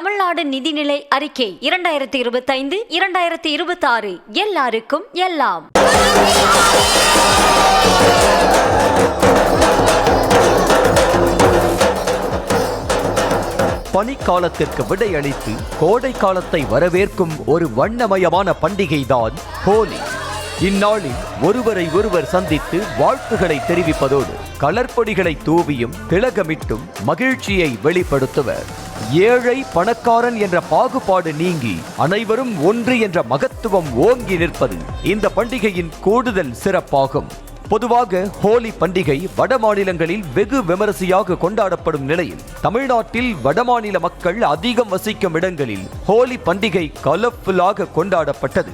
தமிழ்நாடு நிதிநிலை அறிக்கை 2025-2026 எல்லாருக்கும் எல்லாம். பனிக்காலத்திற்கு விடையளித்து கோடை காலத்தை வரவேற்கும் ஒரு வண்ணமயமான பண்டிகைதான் ஹோலி. இந்நாளில் ஒருவரை ஒருவர் சந்தித்து வாழ்த்துக்களை தெரிவிப்பதோடு கலர்பொடிகளை தூவியும் திலகமிட்டும் மகிழ்ச்சியை வெளிப்படுத்துவர். ஏழை பணக்காரன் என்ற பாகுபாடு நீங்கி அனைவரும் ஒன்று என்ற மகத்துவம் ஓங்கி நிற்பது இந்த பண்டிகையின் கூடுதல் சிறப்பாகும். பொதுவாக ஹோலி பண்டிகை வட மாநிலங்களில் வெகு விமரிசையாக கொண்டாடப்படும் நிலையில் தமிழ்நாட்டில் வடமாநில மக்கள் அதிகம் வசிக்கும் இடங்களில் ஹோலி பண்டிகை கலர்ஃபுல்லாக கொண்டாடப்பட்டது.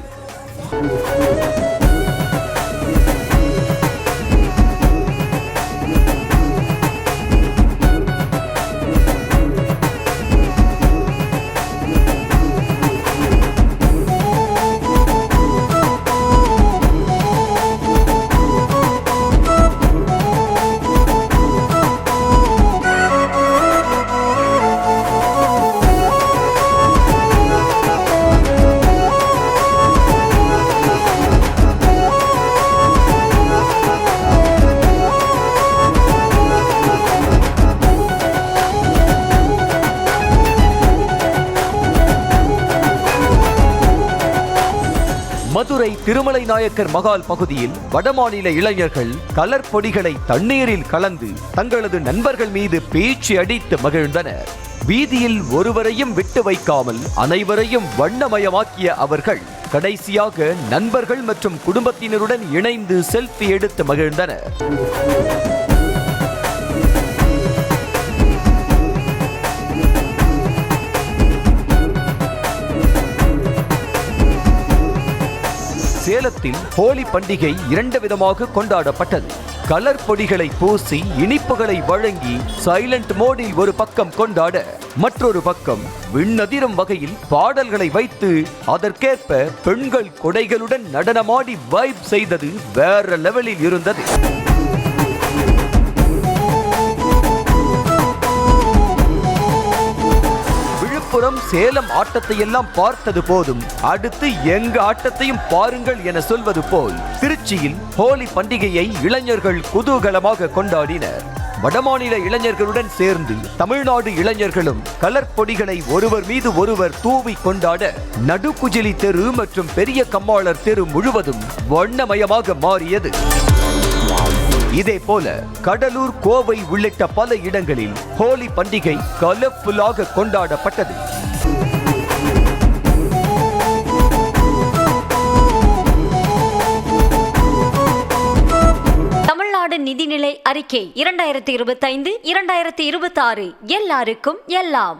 மதுரை திருமலை நாயக்கர் மகால் பகுதியில் வடமாநில இளைஞர்கள் கலர் பொடிகளை தண்ணீரில் கலந்து தங்களது நண்பர்கள் மீது பேச்சு அடித்து மகிழ்ந்தனர். வீதியில் ஒருவரையும் விட்டு வைக்காமல் அனைவரையும் வண்ணமயமாக்கிய அவர்கள் கடைசியாக நண்பர்கள் மற்றும் குடும்பத்தினருடன் இணைந்து செல்ஃபி எடுத்து மகிழ்ந்தனர். சேலத்தில் ஹோலி பண்டிகை 2 விதமாக கொண்டாடப்பட்டது. கலர் பொடிகளை பூசி இனிப்புகளை வழங்கி சைலண்ட் மோடில் ஒரு பக்கம் கொண்டாட, மற்றொரு பக்கம் விண்ணதிரும் வகையில் பாடல்களை வைத்து அதற்கேற்ப பெண்கள் கொடைகளுடன் நடனமாடி வைப் செய்தது வேற லெவலில் இருந்தது. சேலம் ஆட்டத்தை எல்லாம் பார்த்தது போதும், அடுத்து எங்க ஆட்டத்தையும் பாருங்கள் என சொல்வது போல் திருச்சியில் ஹோலி பண்டிகையை இளைஞர்கள் குதூகலமாக கொண்டாடினர். வடமாநில இளைஞர்களுடன் சேர்ந்து தமிழ்நாடு இளைஞர்களும் கலர் பொடிகளை ஒருவர் மீது ஒருவர் தூவி கொண்டாட நடுக்குஜிலி தெரு மற்றும் பெரிய கம்மாளர் தெரு முழுவதும் வண்ணமயமாக மாறியது. இதே போல கடலூர், கோவை உள்ளிட்ட பல இடங்களில் ஹோலி பண்டிகை கலர்ஃபுல்லாக கொண்டாடப்பட்டது. தமிழ்நாடு நிதிநிலை அறிக்கை 2025-2026 எல்லாருக்கும் எல்லாம்.